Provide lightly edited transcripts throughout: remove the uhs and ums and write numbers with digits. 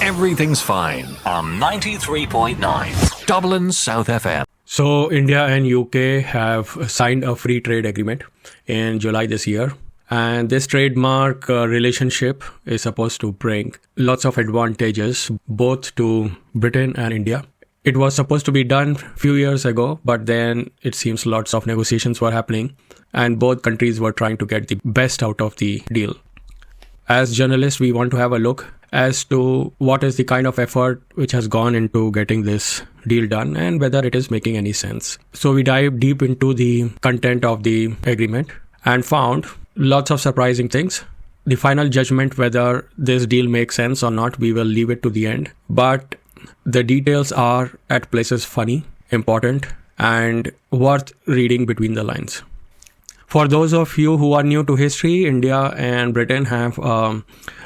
everything's fine on 93.9 Dublin South FM. So India and UK have signed a free trade agreement in July this year. And this trademark relationship is supposed to bring lots of advantages both to Britain and India. It was supposed to be done a few years ago, but then it seems lots of negotiations were happening and both countries were trying to get the best out of the deal. As journalists, we want to have a look as to what is the kind of effort which has gone into getting this deal done and whether it is making any sense. So we dive deep into the content of the agreement and found lots of surprising things. The final judgment whether this deal makes sense or not, we will leave it to the end. But the details are at places funny, important, and worth reading between the lines. For those of you who are new to history, India and Britain have a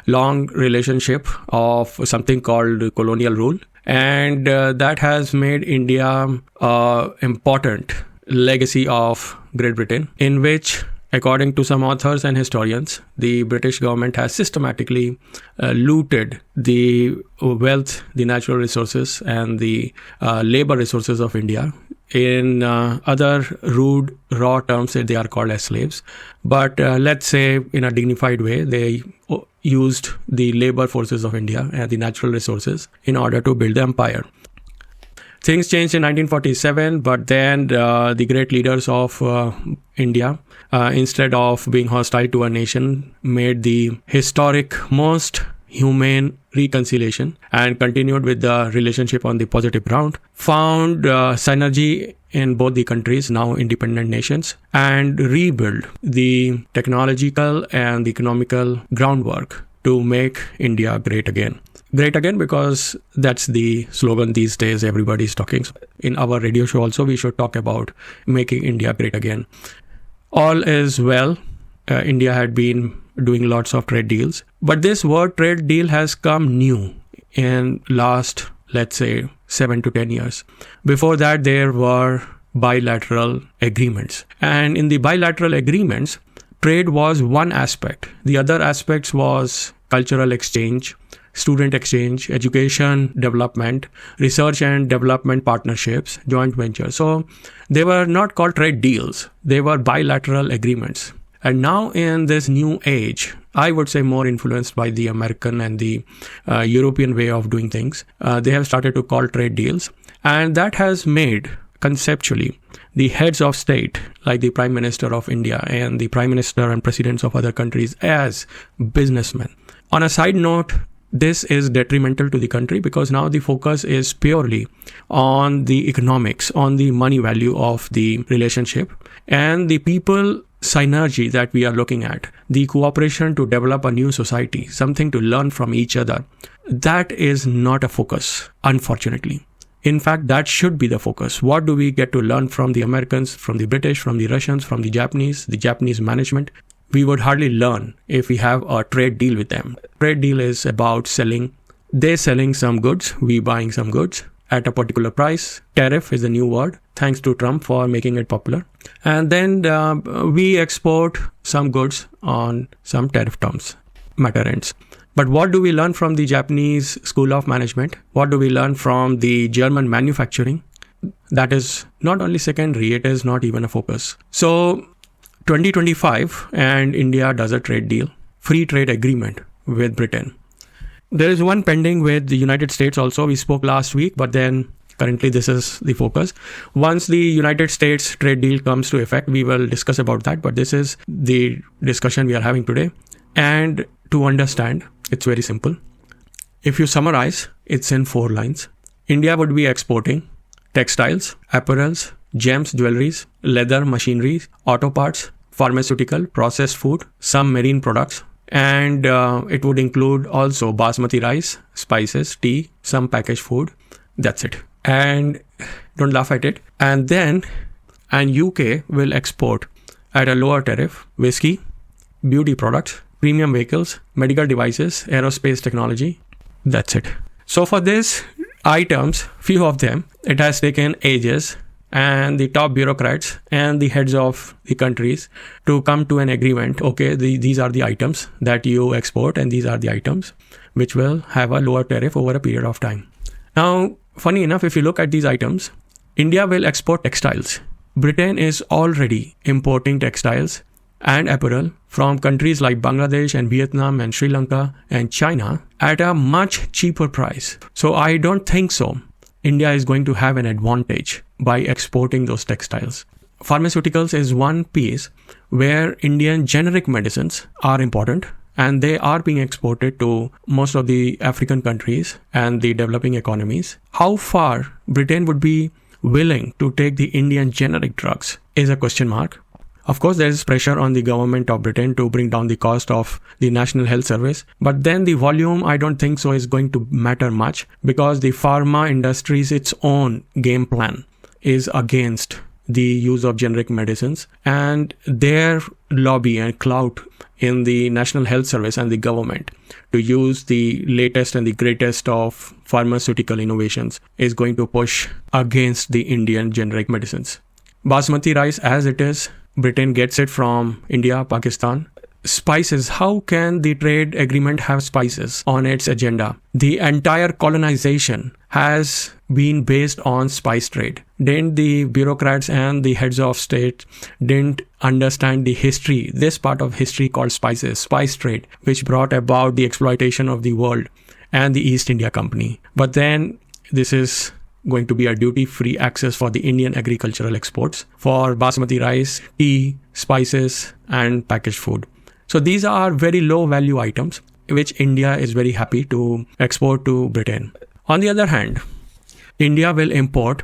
long relationship of something called colonial rule. And that has made India an important legacy of Great Britain, in which, according to some authors and historians, the British government has systematically looted the wealth, the natural resources, and the labor resources of India. In other rude, raw terms, they are called as slaves. But let's say in a dignified way, they used the labor forces of India and the natural resources in order to build the empire. Things changed in 1947, but then the great leaders of India, instead of being hostile to a nation, made the historic, most humane reconciliation and continued with the relationship on the positive ground, found synergy in both the countries, now independent nations, and rebuild the technological and economical groundwork to make India great again. Great again because that's the slogan these days everybody's talking. In our radio show also, we should talk about making India great again. All is well. India had been doing lots of trade deals. But this word trade deal has come new in last, let's say, 7 to 10 years. Before that, there were bilateral agreements. And in the bilateral agreements, trade was one aspect. The other aspects was cultural exchange, student exchange, education development, research and development partnerships, joint ventures. So they were not called trade deals. They were bilateral agreements. And now in this new age, I would say more influenced by the American and the European way of doing things, they have started to call trade deals. And that has made conceptually the heads of state, like the Prime Minister of India and the Prime Minister and presidents of other countries, as businessmen. On a side note, this is detrimental to the country because now the focus is purely on the economics, on the money value of the relationship, and the people synergy that we are looking at, the cooperation to develop a new society, something to learn from each other. That is not a focus, unfortunately. In fact, that should be the focus. What do we get to learn from the Americans, from the British, from the Russians, from the Japanese management? We would hardly learn if we have a trade deal with them. Trade deal is about selling. They selling some goods, we buying some goods at a particular price. Tariff is the new word. Thanks to Trump for making it popular. And then we export some goods on some tariff terms, matter ends. But what do we learn from the Japanese School of Management? What do we learn from the German manufacturing? That is not only secondary, it is not even a focus. So 2025 and India does a trade deal, free trade agreement with Britain. There is one pending with the United States also. We spoke last week, but then currently this is the focus. Once the United States trade deal comes to effect, we will discuss about that. But this is the discussion we are having today. And to understand, it's very simple. If you summarize, it's in 4 lines. India would be exporting textiles, apparels, gems, jewelries, leather, machinery, auto parts, pharmaceutical, processed food, some marine products, and it would include also basmati rice, spices, tea, some packaged food. That's it. And don't laugh at it. And then UK will export at a lower tariff whisky, beauty products, premium vehicles, medical devices, aerospace technology. That's it. So for these items, few of them, it has taken ages and the top bureaucrats and the heads of the countries to come to an agreement. Okay, these are the items that you export and these are the items. which will have a lower tariff over a period of time. Now, funny enough, if you look at these items, India will export textiles. Britain is already importing textiles and apparel from countries like Bangladesh and Vietnam and Sri Lanka and China at a much cheaper price. So I don't think so India is going to have an advantage by exporting those textiles. Pharmaceuticals is one piece where Indian generic medicines are important, and they are being exported to most of the African countries and the developing economies. How far Britain would be willing to take the Indian generic drugs is a question mark. Of course, there is pressure on the government of Britain to bring down the cost of the National Health Service. But then the volume, I don't think so, is going to matter much, because the pharma industry's its own game plan is against the use of generic medicines, and their lobby and clout in the National Health Service and the government to use the latest and the greatest of pharmaceutical innovations is going to push against the Indian generic medicines. Basmati rice as it is, Britain gets it from India, Pakistan. Spices, how can the trade agreement have spices on its agenda? The entire colonization has been based on spice trade. Didn't the bureaucrats and the heads of state didn't understand the history, this part of history called spices, spice trade, which brought about the exploitation of the world and the East India Company. But then this is going to be a duty-free access for the Indian agricultural exports for basmati rice, tea, spices, and packaged food. So these are very low value items which India is very happy to export to Britain. On the other hand, India will import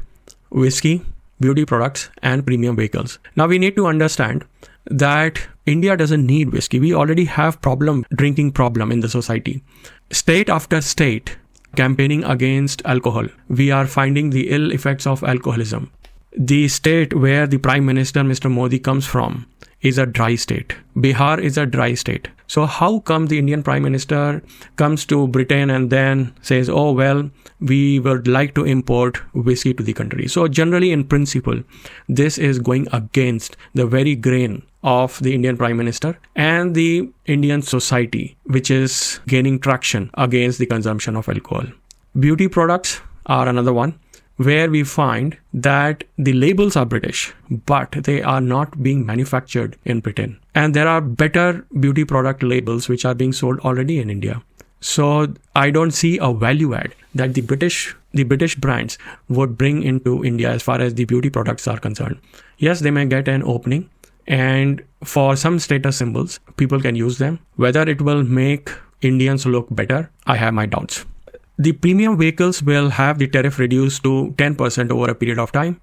whisky, beauty products, and premium vehicles. Now we need to understand that India doesn't need whisky. We already have drinking problem in the society. State after state campaigning against alcohol. We are finding the ill effects of alcoholism. The state where the Prime Minister, Mr. Modi, comes from is a dry state. Bihar is a dry state. So how come the Indian Prime Minister comes to Britain and then says, oh, well, we would like to import whiskey to the country? So generally, in principle, this is going against the very grain of the Indian Prime Minister and the Indian society, which is gaining traction against the consumption of alcohol. Beauty products are another one, where we find that the labels are British, but they are not being manufactured in Britain. And there are better beauty product labels which are being sold already in India. So I don't see a value add that the British brands would bring into India as far as the beauty products are concerned. Yes, they may get an opening, and for some status symbols, people can use them. Whether it will make Indians look better, I have my doubts. The premium vehicles will have the tariff reduced to 10% over a period of time.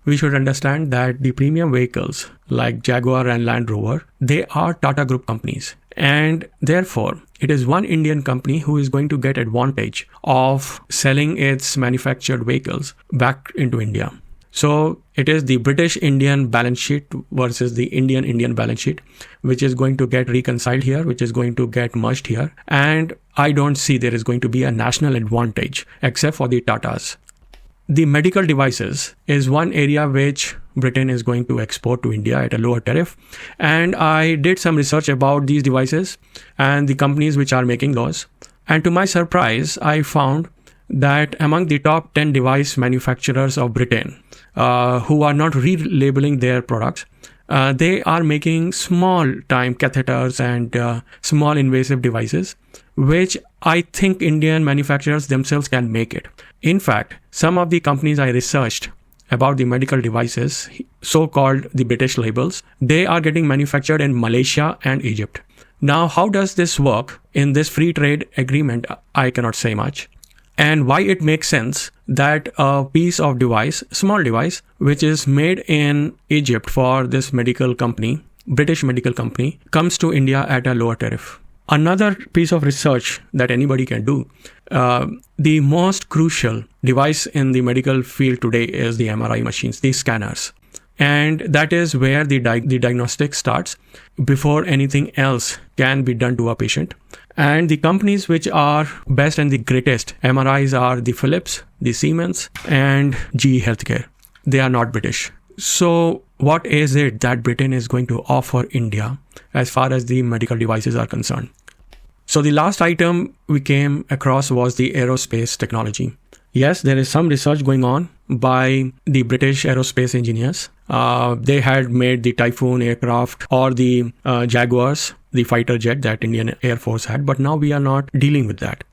We should understand that the premium vehicles like Jaguar and Land Rover, they are Tata Group companies. And therefore, it is one Indian company who is going to get advantage of selling its manufactured vehicles back into India. So it is the British Indian balance sheet versus the Indian balance sheet, which is going to get reconciled here, which is going to get merged here. And I don't see there is going to be a national advantage except for the Tatas. The medical devices is one area which Britain is going to export to India at a lower tariff. And I did some research about these devices and the companies which are making those. And to my surprise, I found that among the top 10 device manufacturers of Britain, who are not relabeling their products, they are making small-time catheters and small invasive devices, which I think Indian manufacturers themselves can make it. In fact, some of the companies I researched about the medical devices, so-called the British labels, they are getting manufactured in Malaysia and Egypt. Now, how does this work in this free trade agreement? I cannot say much. And why it makes sense that a piece of device, small device, which is made in Egypt for this medical company, British medical company, comes to India at a lower tariff. Another piece of research that anybody can do, the most crucial device in the medical field today is the MRI machines, the scanners. And that is where the diagnostic starts before anything else can be done to a patient. And the companies which are best and the greatest MRIs are the Philips, the Siemens, and GE Healthcare. They are not British. So what is it that Britain is going to offer India as far as the medical devices are concerned? So the last item we came across was the aerospace technology. Yes, there is some research going on by the British aerospace engineers. They had made the Typhoon aircraft or the Jaguars, the fighter jet that Indian Air Force had, but now we are not dealing with that.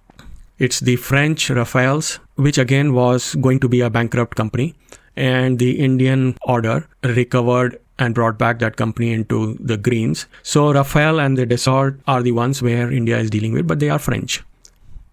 It's the French Rafales, which again was going to be a bankrupt company, and the Indian order recovered and brought back that company into the greens. So Rafale and the Dassault are the ones where India is dealing with, but they are French.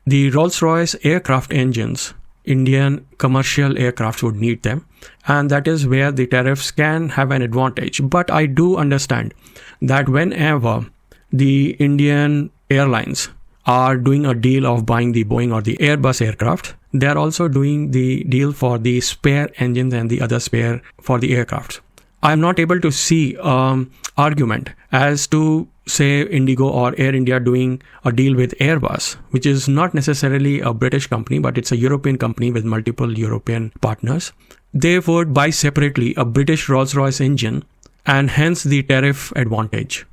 The Rolls-Royce aircraft engines, Indian commercial aircraft would need them, and that is where the tariffs can have an advantage. But I do understand that whenever the Indian airlines are doing a deal of buying the Boeing or the Airbus aircraft, they are also doing the deal for the spare engines and the other spare for the aircraft. I'm not able to see argument as to say Indigo or Air India doing a deal with Airbus, which is not necessarily a British company, but it's a European company with multiple European partners. They would buy separately a British Rolls-Royce engine and hence the tariff advantage.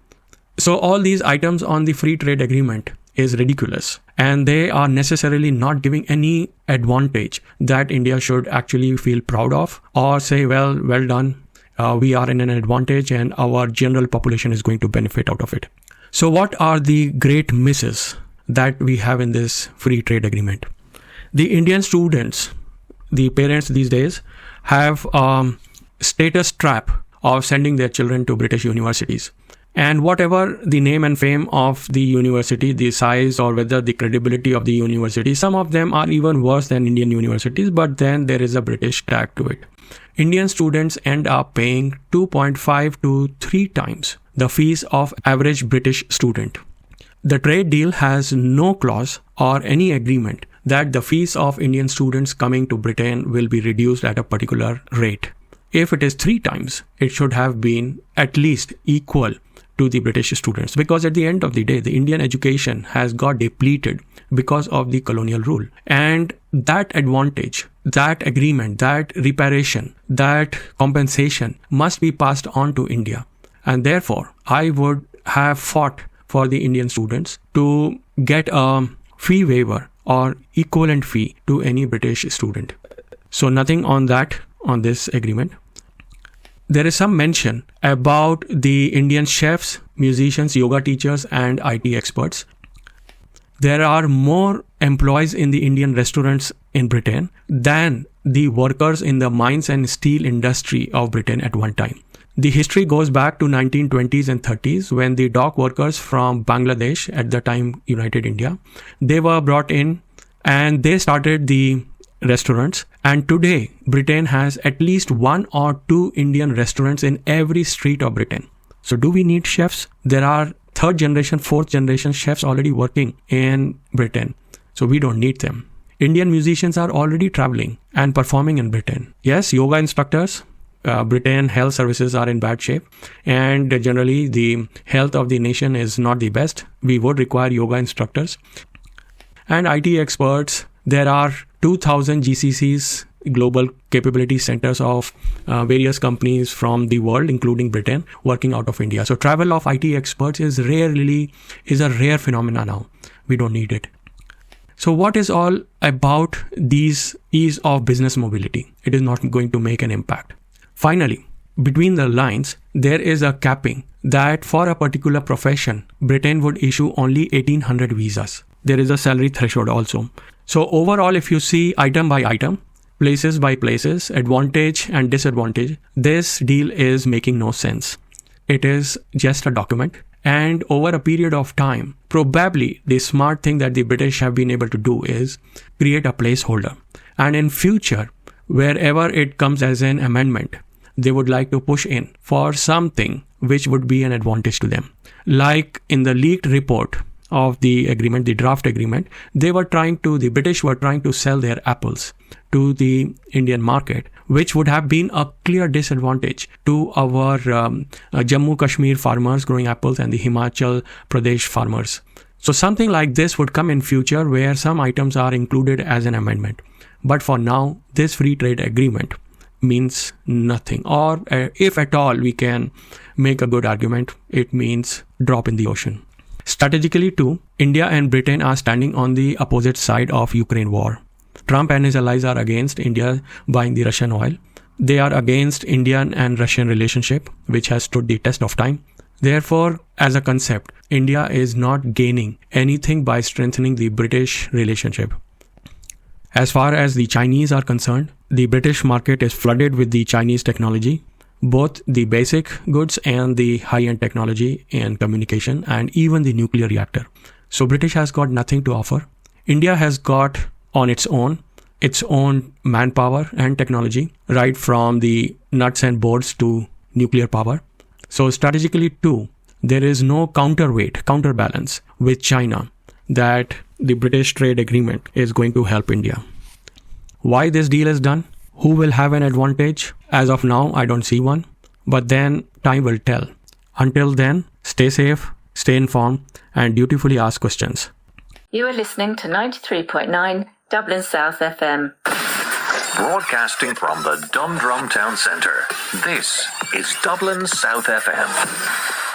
So all these items on the free trade agreement is ridiculous, and they are necessarily not giving any advantage that India should actually feel proud of or say, well done. We are in an advantage and our general population is going to benefit out of it. So what are the great misses that we have in this free trade agreement? The Indian students, the parents these days, have status trap of sending their children to British universities. And whatever the name and fame of the university, the size or whether the credibility of the university, some of them are even worse than Indian universities, but then there is a British tag to it. Indian students end up paying 2.5 to 3 times the fees of average British student. The trade deal has no clause or any agreement that the fees of Indian students coming to Britain will be reduced at a particular rate. If it is 3 times, it should have been at least equal to the British students, because at the end of the day, the Indian education has got depleted because of the colonial rule. And that advantage, that agreement, that reparation, that compensation must be passed on to India. And therefore, I would have fought for the Indian students to get a fee waiver or equivalent fee to any British student. So nothing on this agreement. There is some mention about the Indian chefs, musicians, yoga teachers, and IT experts. There are more employees in the Indian restaurants in Britain than the workers in the mines and steel industry of Britain at one time. The history goes back to 1920s and 30s when the dock workers from Bangladesh, at the time United India, they were brought in and they started the restaurants. And today, Britain has at least 1 or 2 Indian restaurants in every street of Britain. So do we need chefs? There are 3rd generation, 4th generation chefs already working in Britain. So we don't need them. Indian musicians are already traveling and performing in Britain. Yes, yoga instructors, Britain health services are in bad shape, and generally the health of the nation is not the best. We would require yoga instructors. And IT experts, there are 2,000 GCCs, global capability centers of various companies from the world, including Britain, working out of India. So travel of IT experts is a rare phenomenon now. We don't need it. So what is all about these ease of business mobility? It is not going to make an impact. Finally, between the lines, there is a capping that for a particular profession, Britain would issue only 1,800 visas. There is a salary threshold also. So overall, if you see item by item, places by places, advantage and disadvantage, this deal is making no sense. It is just a document. And over a period of time, probably the smart thing that the British have been able to do is create a placeholder. And in future, wherever it comes as an amendment, they would like to push in for something which would be an advantage to them. Like in the leaked report of the agreement, the draft agreement, the British were trying to sell their apples to the Indian market, which would have been a clear disadvantage to our Jammu Kashmir farmers growing apples and the Himachal Pradesh farmers. So something like this would come in future where some items are included as an amendment. But for now, this free trade agreement means nothing. Or if at all we can make a good argument, it means drop in the ocean. Strategically too, India and Britain are standing on the opposite side of Ukraine war. Trump and his allies are against India buying the Russian oil. They are against Indian and Russian relationship, which has stood the test of time. Therefore, as a concept, India is not gaining anything by strengthening the British relationship. As far as the Chinese are concerned, the British market is flooded with the Chinese technology, both the basic goods and the high-end technology and communication and even the nuclear reactor. So British has got nothing to offer. India has got on its own manpower and technology, right from the nuts and bolts to nuclear power. So strategically too, there is no counterbalance with China that the British trade agreement is going to help India. Why this deal is done? Who will have an advantage? As of now, I don't see one. But then time will tell. Until then, stay safe, stay informed, and dutifully ask questions. You are listening to 93.9 Dublin South FM. Broadcasting from the Dundrum Town Centre. This is Dublin South FM.